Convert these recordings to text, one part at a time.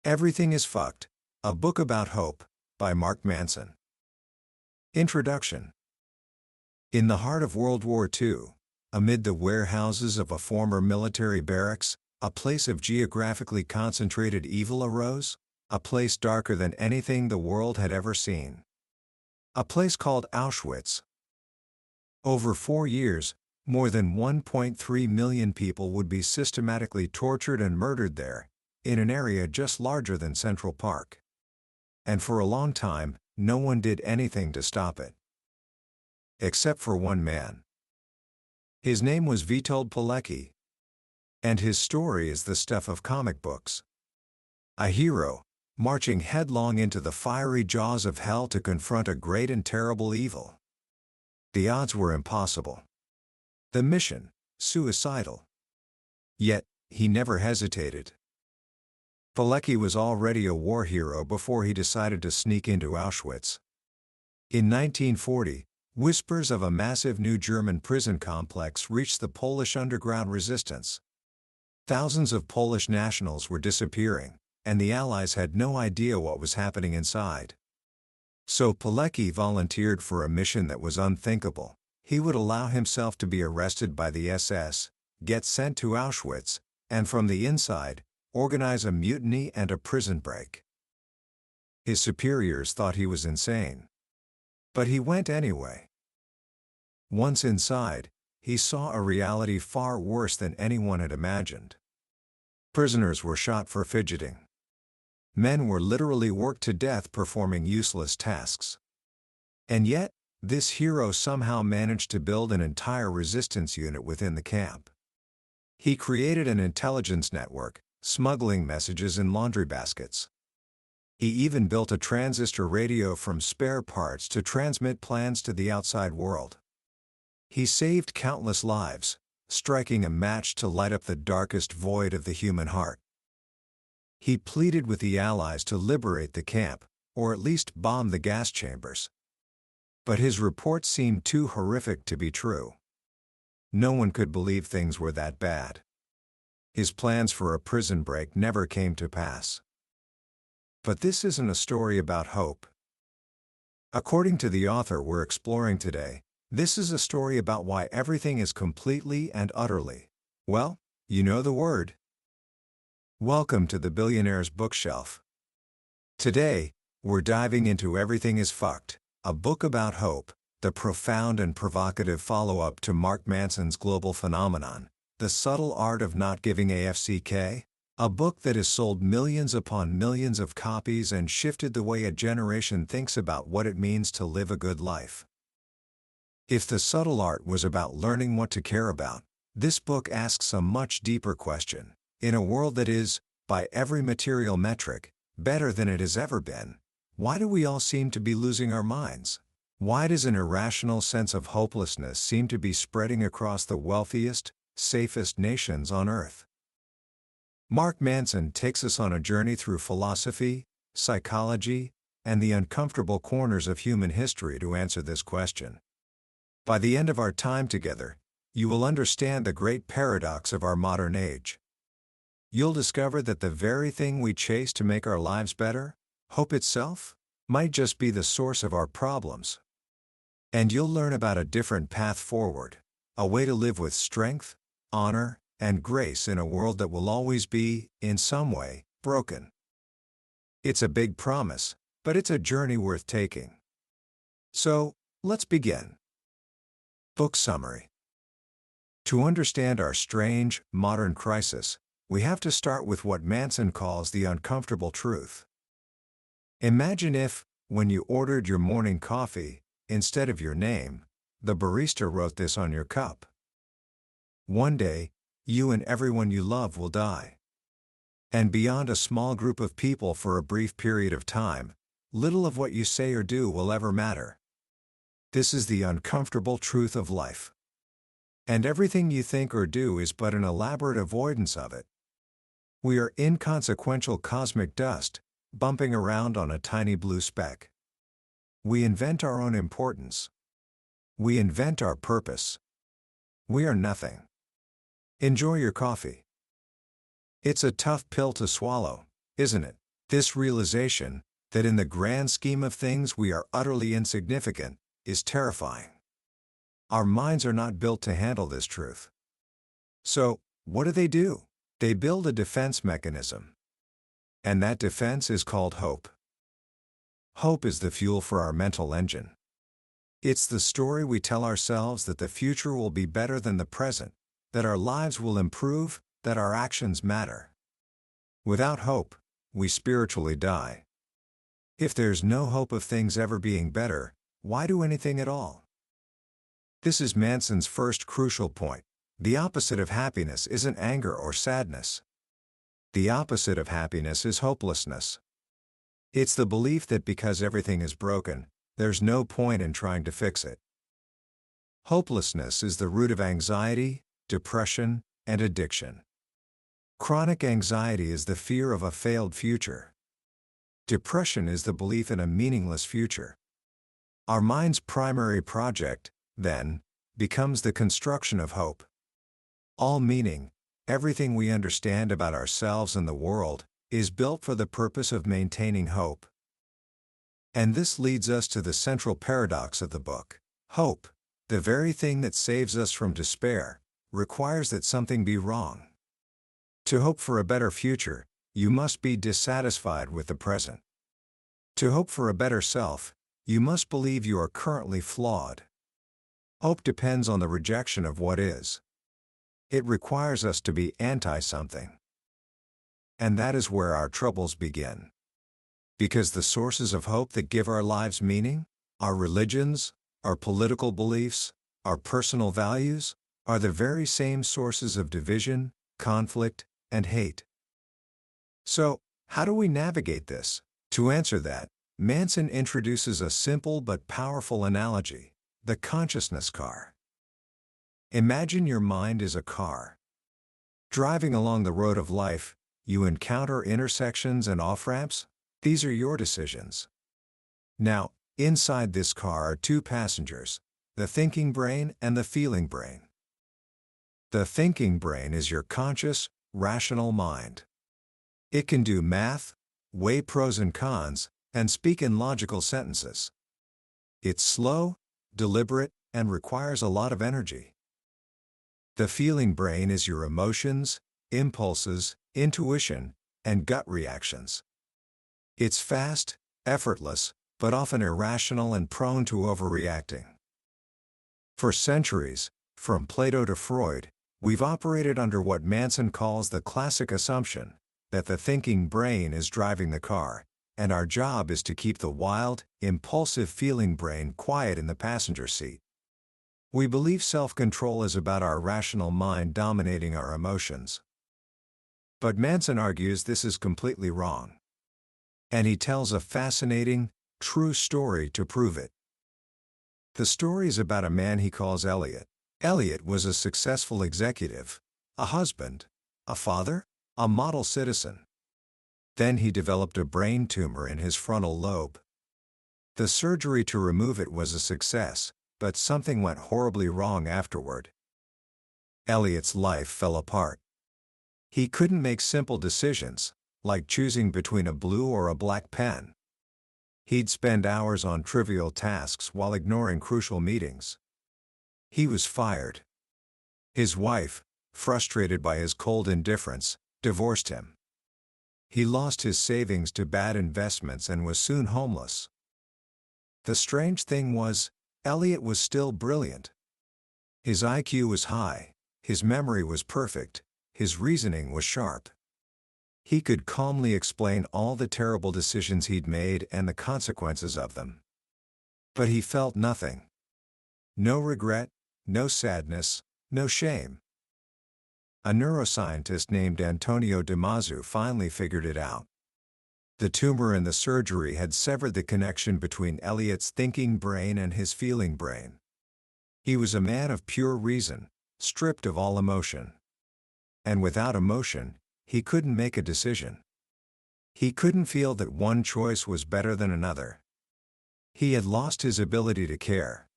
Everything is Fucked, a book about hope, by Mark Manson. Introduction. In the heart of World War II, amid the warehouses of a former military barracks, a place of geographically concentrated evil arose, a place darker than anything the world had ever seen. A place called Auschwitz. Over 4 years, more than 1.3 million people would be systematically tortured and murdered there, in an area just larger than Central Park. And for a long time, no one did anything to stop it. Except for one man. His name was Witold Pilecki. And his story is the stuff of comic books. A hero, marching headlong into the fiery jaws of hell to confront a great and terrible evil. The odds were impossible. The mission, suicidal. Yet, he never hesitated. Pilecki was already a war hero before he decided to sneak into Auschwitz. In 1940, whispers of a massive new German prison complex reached the Polish underground resistance. Thousands of Polish nationals were disappearing, and the Allies had no idea what was happening inside. So Pilecki volunteered for a mission that was unthinkable. He would allow himself to be arrested by the SS, get sent to Auschwitz, and from the inside, organize a mutiny and a prison break. His superiors thought he was insane. But he went anyway. Once inside, he saw a reality far worse than anyone had imagined. Prisoners were shot for fidgeting. Men were literally worked to death performing useless tasks. And yet, this hero somehow managed to build an entire resistance unit within the camp. He created an intelligence network, smuggling messages in laundry baskets. He even built a transistor radio from spare parts to transmit plans to the outside world. He saved countless lives, striking a match to light up the darkest void of the human heart. He pleaded with the Allies to liberate the camp, or at least bomb the gas chambers. But his report seemed too horrific to be true. No one could believe things were that bad. His plans for a prison break never came to pass. But this isn't a story about hope. According to the author we're exploring today, this is a story about why everything is completely and utterly, well, you know the word. Welcome to the Billionaire's Bookshelf. Today, we're diving into Everything is Fucked, a book about hope, the profound and provocative follow-up to Mark Manson's global phenomenon, The Subtle Art of Not Giving a F*ck, a book that has sold millions upon millions of copies and shifted the way a generation thinks about what it means to live a good life. If the subtle art was about learning what to care about, this book asks a much deeper question. In a world that is, by every material metric, better than it has ever been, why do we all seem to be losing our minds? Why does an irrational sense of hopelessness seem to be spreading across the wealthiest, safest nations on Earth? Mark Manson takes us on a journey through philosophy, psychology, and the uncomfortable corners of human history to answer this question. By the end of our time together, you will understand the great paradox of our modern age. You'll discover that the very thing we chase to make our lives better, hope itself, might just be the source of our problems. And you'll learn about a different path forward, a way to live with strength, honor, and grace in a world that will always be, in some way, broken. It's a big promise, but it's a journey worth taking. So, let's begin. Book summary. To understand our strange, modern crisis, we have to start with what Manson calls the uncomfortable truth. Imagine if, when you ordered your morning coffee, instead of your name, the barista wrote this on your cup. One day, you and everyone you love will die. And beyond a small group of people for a brief period of time, little of what you say or do will ever matter. This is the uncomfortable truth of life. And everything you think or do is but an elaborate avoidance of it. We are inconsequential cosmic dust, bumping around on a tiny blue speck. We invent our own importance. We invent our purpose. We are nothing. Enjoy your coffee. It's a tough pill to swallow, isn't it? This realization, that in the grand scheme of things we are utterly insignificant, is terrifying. Our minds are not built to handle this truth. So, what do? They build a defense mechanism. And that defense is called hope. Hope is the fuel for our mental engine. It's the story we tell ourselves that the future will be better than the present, that our lives will improve, that our actions matter. Without hope, we spiritually die. If there's no hope of things ever being better, why do anything at all? This is Manson's first crucial point. The opposite of happiness isn't anger or sadness. The opposite of happiness is hopelessness. It's the belief that because everything is broken, there's no point in trying to fix it. Hopelessness is the root of anxiety, depression, and addiction. Chronic anxiety is the fear of a failed future. Depression is the belief in a meaningless future. Our mind's primary project, then, becomes the construction of hope. All meaning, everything we understand about ourselves and the world, is built for the purpose of maintaining hope. And this leads us to the central paradox of the book. Hope, the very thing that saves us from despair, requires that something be wrong. To hope for a better future, you must be dissatisfied with the present. To hope for a better self, you must believe you are currently flawed. Hope depends on the rejection of what is. It requires us to be anti-something. And that is where our troubles begin. Because the sources of hope that give our lives meaning, our religions, our political beliefs, our personal values, are the very same sources of division, conflict, and hate. So, how do we navigate this? To answer that, Manson introduces a simple but powerful analogy: the consciousness car. Imagine your mind is a car. Driving along the road of life, you encounter intersections and off-ramps. These are your decisions. Now, inside this car are two passengers, the thinking brain and the feeling brain. The thinking brain is your conscious, rational mind. It can do math, weigh pros and cons, and speak in logical sentences. It's slow, deliberate, and requires a lot of energy. The feeling brain is your emotions, impulses, intuition, and gut reactions. It's fast, effortless, but often irrational and prone to overreacting. For centuries, from Plato to Freud, we've operated under what Manson calls the classic assumption, that the thinking brain is driving the car, and our job is to keep the wild, impulsive feeling brain quiet in the passenger seat. We believe self-control is about our rational mind dominating our emotions. But Manson argues this is completely wrong. And he tells a fascinating, true story to prove it. The story is about a man he calls Elliot. Elliot was a successful executive, a husband, a father, a model citizen. Then he developed a brain tumor in his frontal lobe. The surgery to remove it was a success, but something went horribly wrong afterward. Elliot's life fell apart. He couldn't make simple decisions, like choosing between a blue or a black pen. He'd spend hours on trivial tasks while ignoring crucial meetings. He was fired. His wife, frustrated by his cold indifference, divorced him. He lost his savings to bad investments and was soon homeless. The strange thing was, Elliot was still brilliant. His IQ was high, his memory was perfect, his reasoning was sharp. He could calmly explain all the terrible decisions he'd made and the consequences of them. But he felt nothing. No regret, no sadness, no shame. A neuroscientist named Antonio Damasio finally figured it out. The tumor in the surgery had severed the connection between Elliot's thinking brain and his feeling brain. He was a man of pure reason, stripped of all emotion. And without emotion, he couldn't make a decision. He couldn't feel that one choice was better than another. He had lost his ability to care.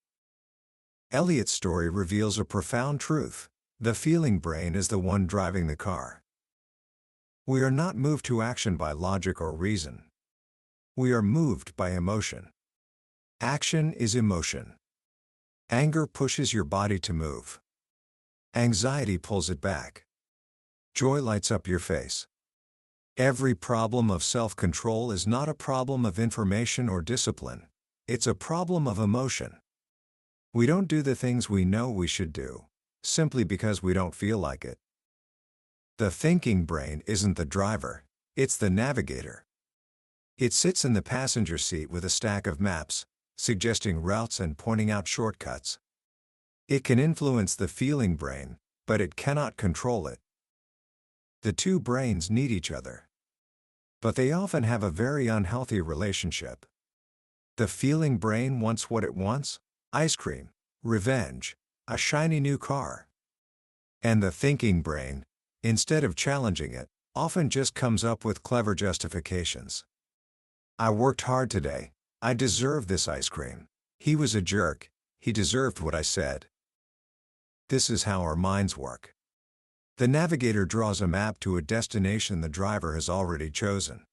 Elliot's story reveals a profound truth: the feeling brain is the one driving the car. We are not moved to action by logic or reason. We are moved by emotion. Action is emotion. Anger pushes your body to move. Anxiety pulls it back. Joy lights up your face. Every problem of self-control is not a problem of information or discipline. It's a problem of emotion. We don't do the things we know we should do, simply because we don't feel like it. The thinking brain isn't the driver, it's the navigator. It sits in the passenger seat with a stack of maps, suggesting routes and pointing out shortcuts. It can influence the feeling brain, but it cannot control it. The two brains need each other. But they often have a very unhealthy relationship. The feeling brain wants what it wants: ice cream, revenge, a shiny new car. And the thinking brain, instead of challenging it, often just comes up with clever justifications. I worked hard today. I deserve this ice cream. He was a jerk. He deserved what I said. This is how our minds work. The navigator draws a map to a destination the driver has already chosen.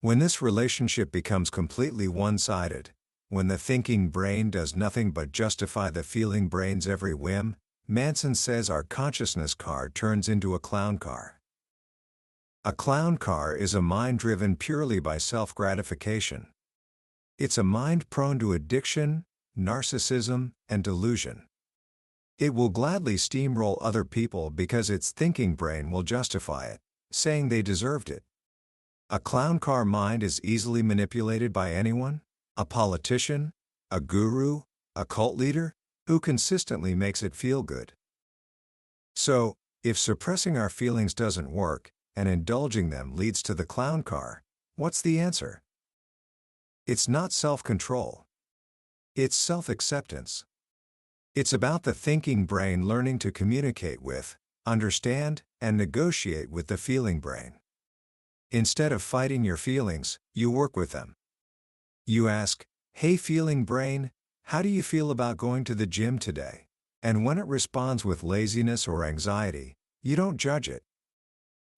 When this relationship becomes completely one-sided, when the thinking brain does nothing but justify the feeling brain's every whim, Manson says our consciousness car turns into a clown car. A clown car is a mind driven purely by self-gratification. It's a mind prone to addiction, narcissism, and delusion. It will gladly steamroll other people because its thinking brain will justify it, saying they deserved it. A clown car mind is easily manipulated by anyone: a politician, a guru, a cult leader, who consistently makes it feel good. So, if suppressing our feelings doesn't work, and indulging them leads to the clown car, what's the answer? It's not self-control. It's self-acceptance. It's about the thinking brain learning to communicate with, understand, and negotiate with the feeling brain. Instead of fighting your feelings, you work with them. You ask, "Hey feeling brain, how do you feel about going to the gym today?" And when it responds with laziness or anxiety, you don't judge it.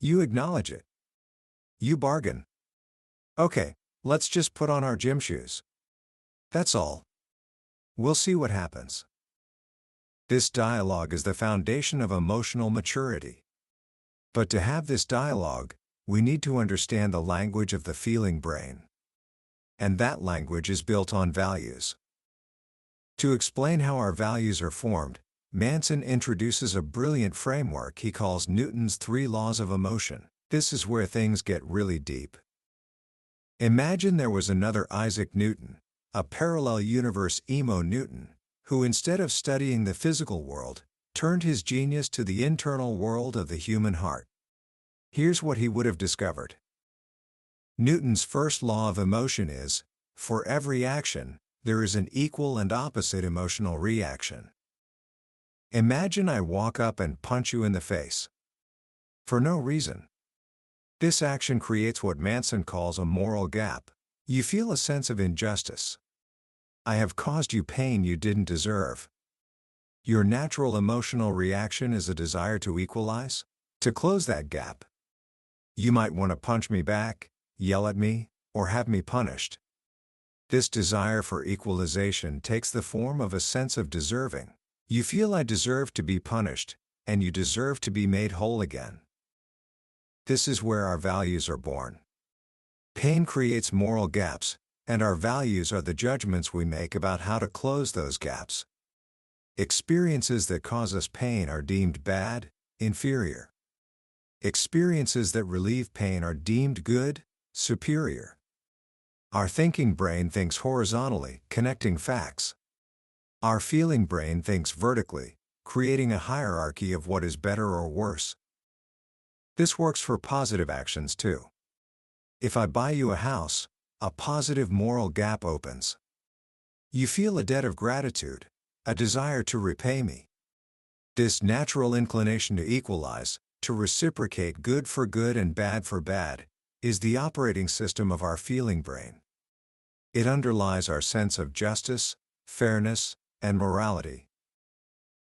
You acknowledge it. You bargain. "Okay, let's just put on our gym shoes. That's all. We'll see what happens." This dialogue is the foundation of emotional maturity. But to have this dialogue, we need to understand the language of the feeling brain. And that language is built on values. To explain how our values are formed, Manson introduces a brilliant framework he calls Newton's 3 laws of emotion. This is where things get really deep. Imagine there was another Isaac Newton, a parallel universe emo Newton, who instead of studying the physical world, turned his genius to the internal world of the human heart. Here's what he would have discovered. Newton's first law of emotion is, for every action, there is an equal and opposite emotional reaction. Imagine I walk up and punch you in the face. For no reason. This action creates what Manson calls a moral gap. You feel a sense of injustice. I have caused you pain you didn't deserve. Your natural emotional reaction is a desire to equalize, to close that gap. You might want to punch me back, yell at me, or have me punished. This desire for equalization takes the form of a sense of deserving. You feel I deserve to be punished, and you deserve to be made whole again. This is where our values are born. Pain creates moral gaps, and our values are the judgments we make about how to close those gaps. Experiences that cause us pain are deemed bad, inferior. Experiences that relieve pain are deemed good, superior. Our thinking brain thinks horizontally, connecting facts. Our feeling brain thinks vertically, creating a hierarchy of what is better or worse. This works for positive actions too. If I buy you a house, a positive moral gap opens. You feel a debt of gratitude, a desire to repay me. This natural inclination to equalize, to reciprocate good for good and bad for bad, is the operating system of our feeling brain. It underlies our sense of justice, fairness, and morality.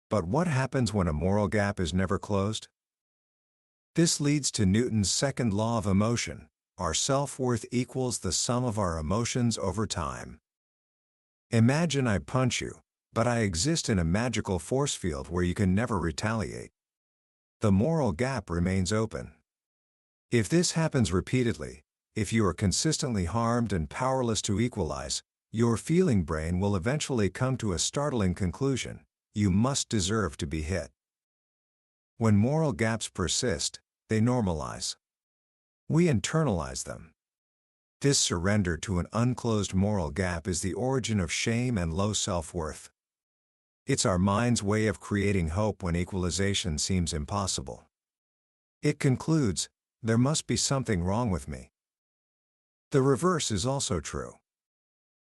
But what happens when a moral gap is never closed? This leads to Newton's second law of emotion. Our self-worth equals the sum of our emotions over time. Imagine I punch you, but I exist in a magical force field where you can never retaliate. The moral gap remains open. If this happens repeatedly, if you are consistently harmed and powerless to equalize, your feeling brain will eventually come to a startling conclusion: you must deserve to be hit. When moral gaps persist, they normalize. We internalize them. This surrender to an unclosed moral gap is the origin of shame and low self-worth. It's our mind's way of creating hope when equalization seems impossible. It concludes, there must be something wrong with me. The reverse is also true.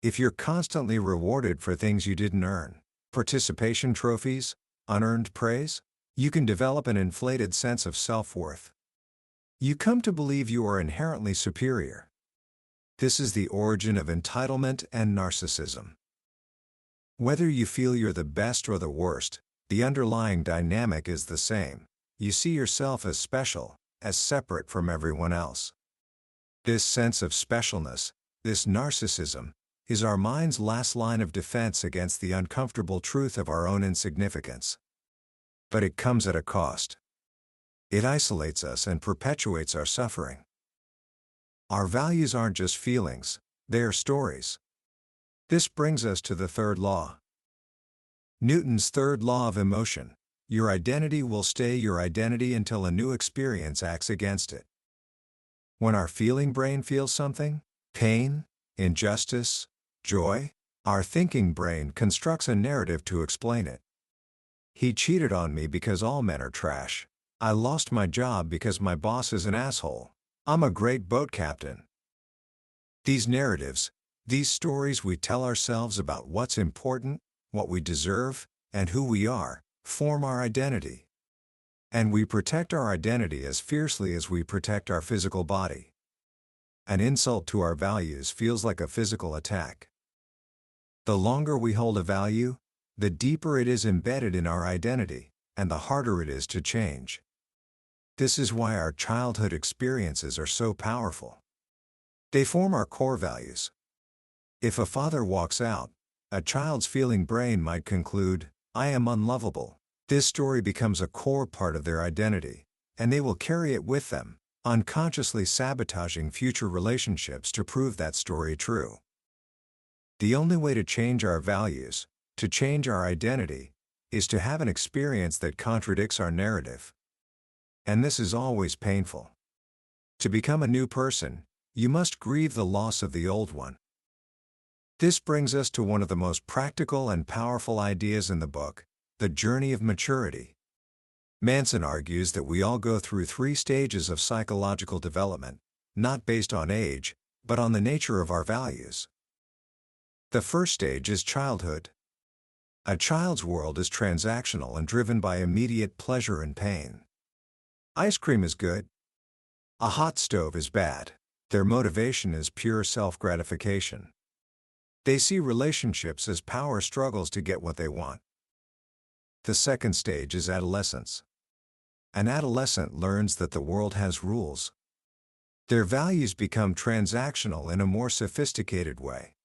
If you're constantly rewarded for things you didn't earn, participation trophies, unearned praise, you can develop an inflated sense of self-worth. You come to believe you are inherently superior. This is the origin of entitlement and narcissism. Whether you feel you're the best or the worst, the underlying dynamic is the same. You see yourself as special, as separate from everyone else. This sense of specialness, this narcissism, is our mind's last line of defense against the uncomfortable truth of our own insignificance. But it comes at a cost. It isolates us and perpetuates our suffering. Our values aren't just feelings, they are stories. This brings us to the third law. Newton's third law of emotion: your identity will stay your identity until a new experience acts against it. When our feeling brain feels something, pain, injustice, joy, our thinking brain constructs a narrative to explain it. He cheated on me because all men are trash. I lost my job because my boss is an asshole. I'm a great boat captain. These narratives, these stories we tell ourselves about what's important, what we deserve, and who we are, form our identity. And we protect our identity as fiercely as we protect our physical body. An insult to our values feels like a physical attack. The longer we hold a value, the deeper it is embedded in our identity, and the harder it is to change. This is why our childhood experiences are so powerful. They form our core values. If a father walks out, a child's feeling brain might conclude, I am unlovable. This story becomes a core part of their identity, and they will carry it with them, unconsciously sabotaging future relationships to prove that story true. The only way to change our values, to change our identity, is to have an experience that contradicts our narrative. And this is always painful. To become a new person, you must grieve the loss of the old one. This brings us to one of the most practical and powerful ideas in the book: the journey of maturity. Manson argues that we all go through 3 stages of psychological development, not based on age, but on the nature of our values. The first stage is childhood. A child's world is transactional and driven by immediate pleasure and pain. Ice cream is good. A hot stove is bad. Their motivation is pure self-gratification. They see relationships as power struggles to get what they want. The second stage is adolescence. An adolescent learns that the world has rules. Their values become transactional in a more sophisticated way.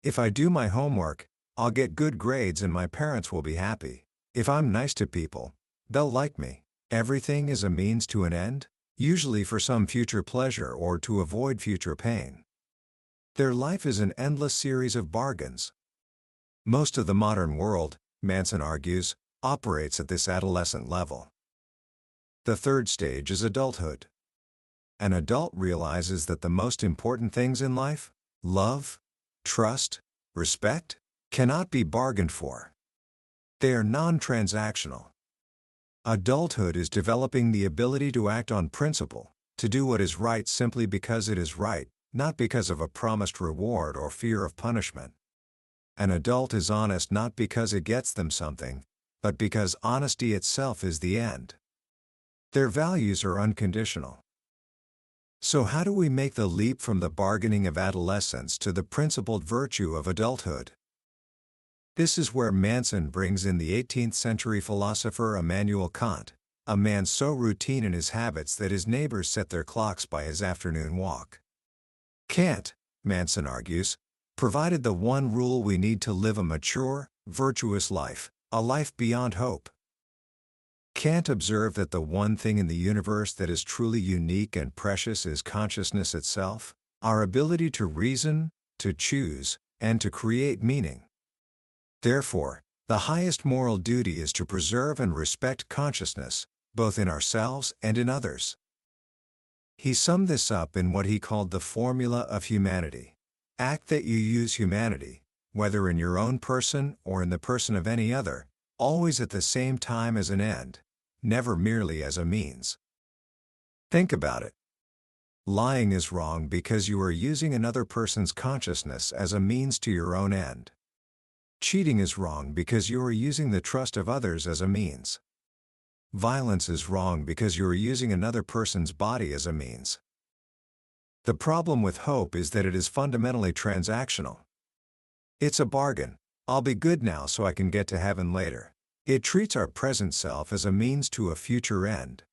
If I do my homework, I'll get good grades and my parents will be happy. If I'm nice to people, they'll like me. Everything is a means to an end, usually for some future pleasure or to avoid future pain. Their life is an endless series of bargains. Most of the modern world, Manson argues, operates at this adolescent level. The third stage is adulthood. An adult realizes that the most important things in life, love, trust, respect, cannot be bargained for. They are non-transactional. Adulthood is developing the ability to act on principle, to do what is right simply because it is right, not because of a promised reward or fear of punishment. An adult is honest not because it gets them something, but because honesty itself is the end. Their values are unconditional. So how do we make the leap from the bargaining of adolescence to the principled virtue of adulthood? This is where Manson brings in the 18th century philosopher Immanuel Kant, a man so routine in his habits that his neighbors set their clocks by his afternoon walk. Can't, Manson argues, provided the one rule we need to live a mature, virtuous life, a life beyond hope. Kant observed that the one thing in the universe that is truly unique and precious is consciousness itself, our ability to reason, to choose, and to create meaning. Therefore, the highest moral duty is to preserve and respect consciousness, both in ourselves and in others. He summed this up in what he called the formula of humanity. Act that you use humanity, whether in your own person or in the person of any other, always at the same time as an end, never merely as a means. Think about it. Lying is wrong because you are using another person's consciousness as a means to your own end. Cheating is wrong because you are using the trust of others as a means. Violence is wrong because you are using another person's body as a means. The problem with hope is that it is fundamentally transactional. It's a bargain. I'll be good now so I can get to heaven later. It treats our present self as a means to a future end.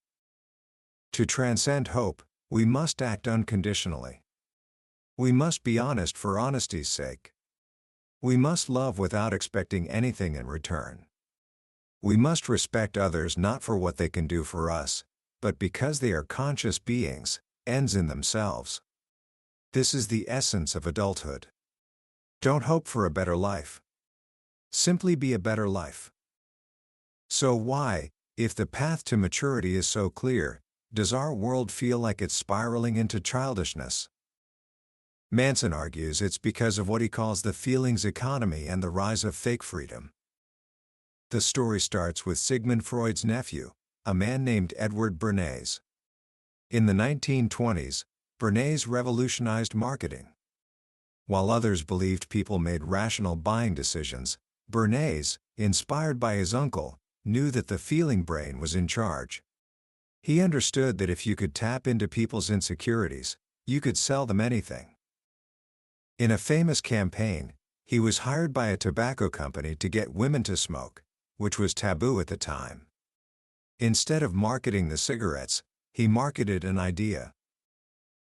To transcend hope, we must act unconditionally. We must be honest for honesty's sake. We must love without expecting anything in return. We must respect others not for what they can do for us, but because they are conscious beings, ends in themselves. This is the essence of adulthood. Don't hope for a better life. Simply be a better life. So why, if the path to maturity is so clear, does our world feel like it's spiraling into childishness? Manson argues it's because of what he calls the feelings economy and the rise of fake freedom. The story starts with Sigmund Freud's nephew, a man named Edward Bernays. In the 1920s, Bernays revolutionized marketing. While others believed people made rational buying decisions, Bernays, inspired by his uncle, knew that the feeling brain was in charge. He understood that if you could tap into people's insecurities, you could sell them anything. In a famous campaign, he was hired by a tobacco company to get women to smoke, which was taboo at the time. Instead of marketing the cigarettes, he marketed an idea.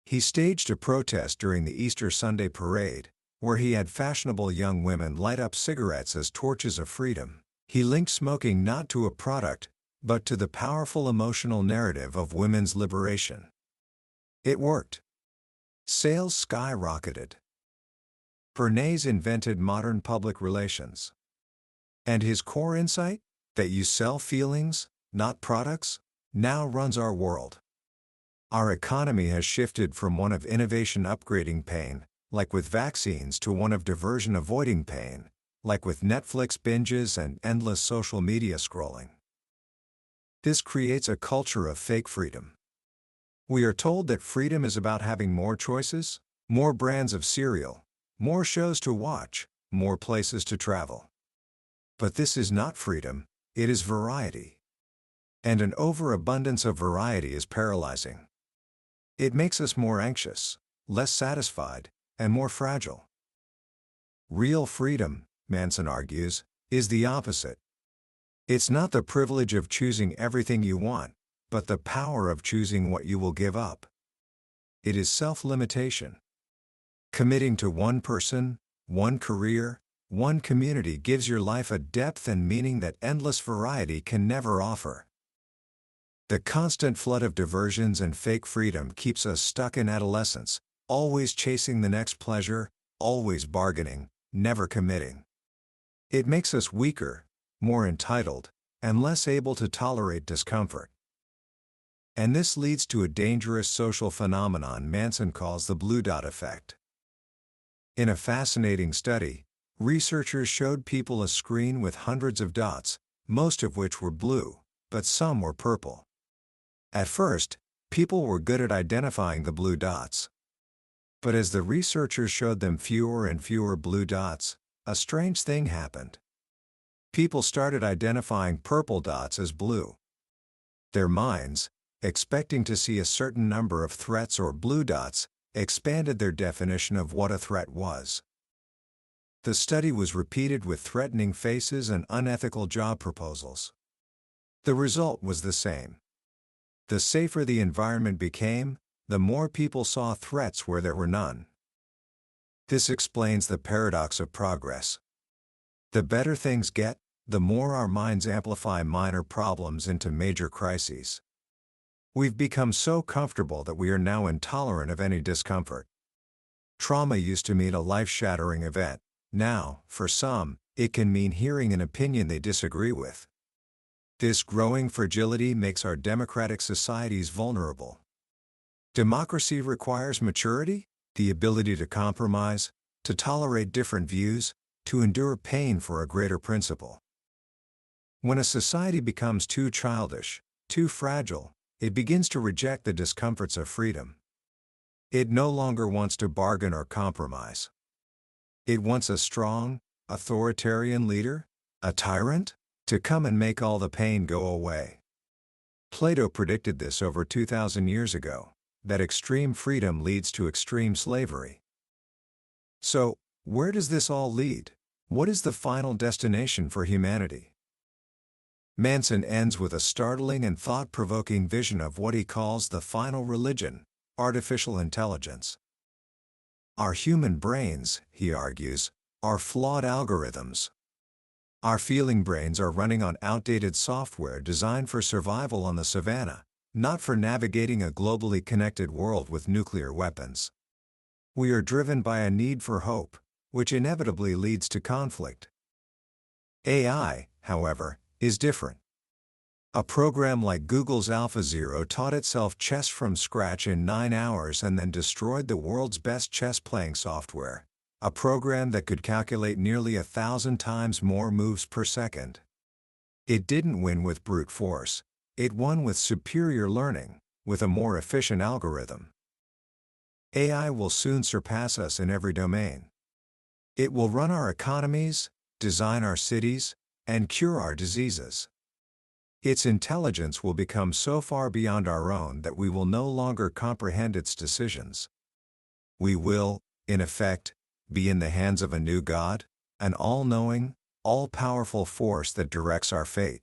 He staged a protest during the Easter Sunday parade, where he had fashionable young women light up cigarettes as torches of freedom. He linked smoking not to a product, but to the powerful emotional narrative of women's liberation. It worked. Sales skyrocketed. Bernays invented modern public relations. And his core insight, that you sell feelings, not products, now runs our world. Our economy has shifted from one of innovation upgrading pain, like with vaccines, to one of diversion avoiding pain, like with Netflix binges and endless social media scrolling. This creates a culture of fake freedom. We are told that freedom is about having more choices, more brands of cereal, more shows to watch, more places to travel. But this is not freedom, it is variety. And an overabundance of variety is paralyzing. It makes us more anxious, less satisfied, and more fragile. Real freedom, Manson argues, is the opposite. It's not the privilege of choosing everything you want, but the power of choosing what you will give up. It is self-limitation. Committing to one person, one career, one community gives your life a depth and meaning that endless variety can never offer. The constant flood of diversions and fake freedom keeps us stuck in adolescence, always chasing the next pleasure, always bargaining, never committing. It makes us weaker, more entitled, and less able to tolerate discomfort. And this leads to a dangerous social phenomenon Manson calls the blue dot effect. In a fascinating study, researchers showed people a screen with hundreds of dots, most of which were blue, but some were purple. At first, people were good at identifying the blue dots. But as the researchers showed them fewer and fewer blue dots, a strange thing happened. People started identifying purple dots as blue. Their minds, expecting to see a certain number of threats or blue dots, expanded their definition of what a threat was. The study was repeated with threatening faces and unethical job proposals. The result was the same. The safer the environment became, the more people saw threats where there were none. This explains the paradox of progress. The better things get, the more our minds amplify minor problems into major crises. We've become so comfortable that we are now intolerant of any discomfort. Trauma used to mean a life-shattering event. Now, for some, it can mean hearing an opinion they disagree with. This growing fragility makes our democratic societies vulnerable. Democracy requires maturity, the ability to compromise, to tolerate different views, to endure pain for a greater principle. When a society becomes too childish, too fragile, it begins to reject the discomforts of freedom. It no longer wants to bargain or compromise. It wants a strong, authoritarian leader, a tyrant, to come and make all the pain go away. Plato predicted this over 2,000 years ago, that extreme freedom leads to extreme slavery. So, where does this all lead? What is the final destination for humanity? Manson ends with a startling and thought-provoking vision of what he calls the final religion: artificial intelligence. Our human brains, he argues, are flawed algorithms. Our feeling brains are running on outdated software designed for survival on the savannah, not for navigating a globally connected world with nuclear weapons. We are driven by a need for hope, which inevitably leads to conflict. AI, however, is different. A program like Google's AlphaZero taught itself chess from scratch in 9 hours and then destroyed the world's best chess-playing software, a program that could calculate nearly 1,000 times more moves per second. It didn't win with brute force, it won with superior learning, with a more efficient algorithm. AI will soon surpass us in every domain. It will run our economies, design our cities, and cure our diseases. Its intelligence will become so far beyond our own that we will no longer comprehend its decisions. We will, in effect, be in the hands of a new God, an all-knowing, all-powerful force that directs our fate.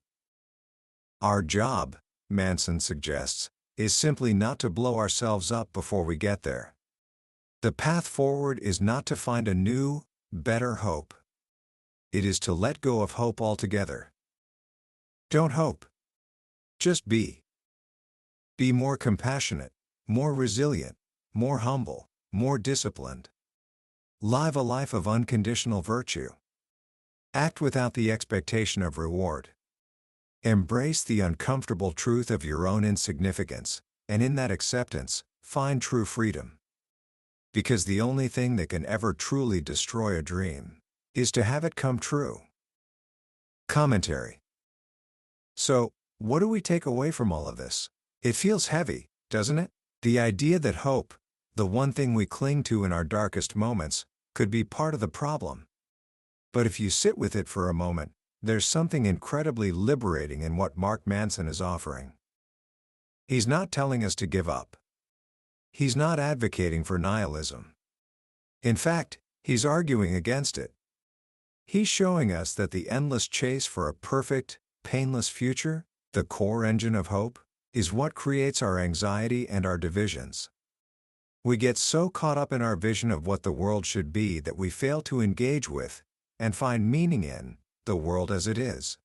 Our job, Manson suggests, is simply not to blow ourselves up before we get there. The path forward is not to find a new, better hope. It is to let go of hope altogether. Don't hope. Just be. Be more compassionate, more resilient, more humble, more disciplined. Live a life of unconditional virtue. Act without the expectation of reward. Embrace the uncomfortable truth of your own insignificance, and in that acceptance, find true freedom. Because the only thing that can ever truly destroy a dream is to have it come true. Commentary. So, what do we take away from all of this? It feels heavy, doesn't it? The idea that hope, the one thing we cling to in our darkest moments, could be part of the problem. But if you sit with it for a moment, there's something incredibly liberating in what Mark Manson is offering. He's not telling us to give up. He's not advocating for nihilism. In fact, he's arguing against it. He's showing us that the endless chase for a perfect, painless future, the core engine of hope, is what creates our anxiety and our divisions. We get so caught up in our vision of what the world should be that we fail to engage with, and find meaning in, the world as it is.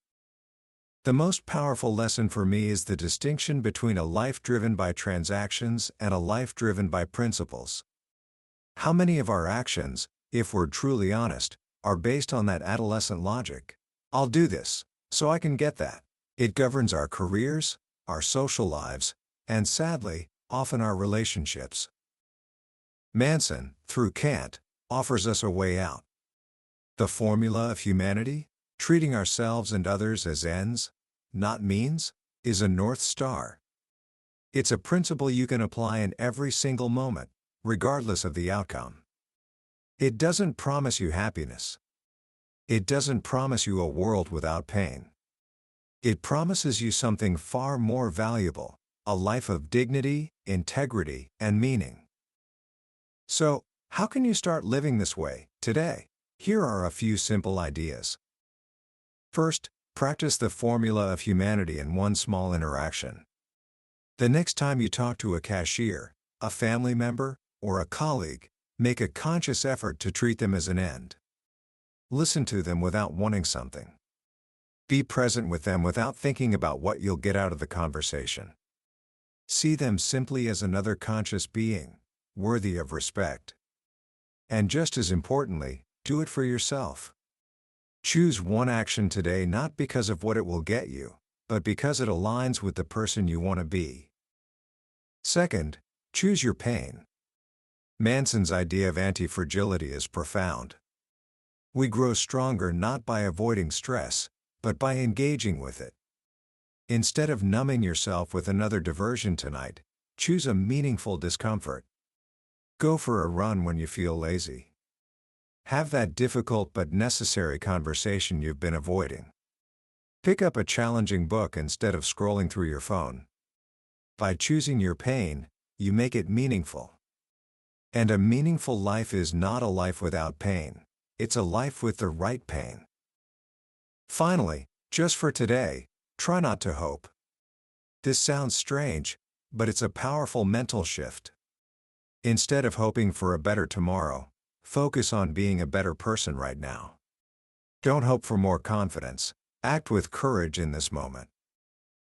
The most powerful lesson for me is the distinction between a life driven by transactions and a life driven by principles. How many of our actions, if we're truly honest, are based on that adolescent logic? I'll do this, so I can get that. It governs our careers, our social lives, and sadly, often our relationships. Manson, through Kant, offers us a way out. The formula of humanity, treating ourselves and others as ends, not means, is a North Star. It's a principle you can apply in every single moment, regardless of the outcome. It doesn't promise you happiness. It doesn't promise you a world without pain. It promises you something far more valuable, a life of dignity, integrity, and meaning. So, how can you start living this way, today? Here are a few simple ideas. First, practice the formula of humanity in one small interaction. The next time you talk to a cashier, a family member, or a colleague, make a conscious effort to treat them as an end. Listen to them without wanting something. Be present with them without thinking about what you'll get out of the conversation. See them simply as another conscious being, worthy of respect. And just as importantly, do it for yourself. Choose one action today not because of what it will get you, but because it aligns with the person you want to be. Second, choose your pain. Manson's idea of anti-fragility is profound. We grow stronger not by avoiding stress, but by engaging with it. Instead of numbing yourself with another diversion tonight, choose a meaningful discomfort. Go for a run when you feel lazy. Have that difficult but necessary conversation you've been avoiding. Pick up a challenging book instead of scrolling through your phone. By choosing your pain, you make it meaningful. And a meaningful life is not a life without pain, it's a life with the right pain. Finally, just for today, try not to hope. This sounds strange, but it's a powerful mental shift. Instead of hoping for a better tomorrow, focus on being a better person right now. Don't hope for more confidence, act with courage in this moment.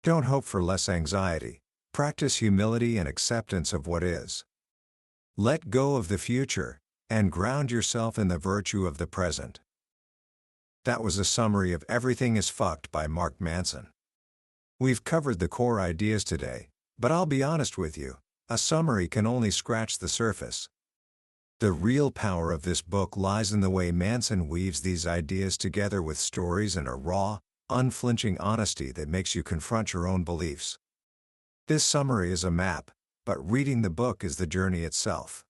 Don't hope for less anxiety, practice humility and acceptance of what is. Let go of the future, and ground yourself in the virtue of the present. That was a summary of Everything is Fucked by Mark Manson. We've covered the core ideas today, but I'll be honest with you, a summary can only scratch the surface. The real power of this book lies in the way Manson weaves these ideas together with stories and a raw, unflinching honesty that makes you confront your own beliefs. This summary is a map, but reading the book is the journey itself.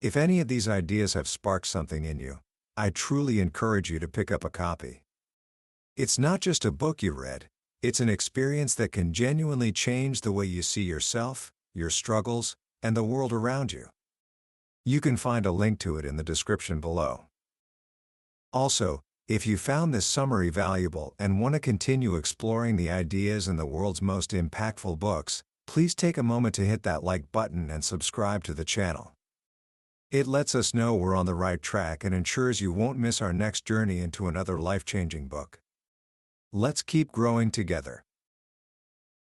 If any of these ideas have sparked something in you, I truly encourage you to pick up a copy. It's not just a book you read, it's an experience that can genuinely change the way you see yourself, your struggles, and the world around you. You can find a link to it in the description below. Also, if you found this summary valuable and want to continue exploring the ideas in the world's most impactful books, please take a moment to hit that like button and subscribe to the channel. It lets us know we're on the right track and ensures you won't miss our next journey into another life-changing book. Let's keep growing together.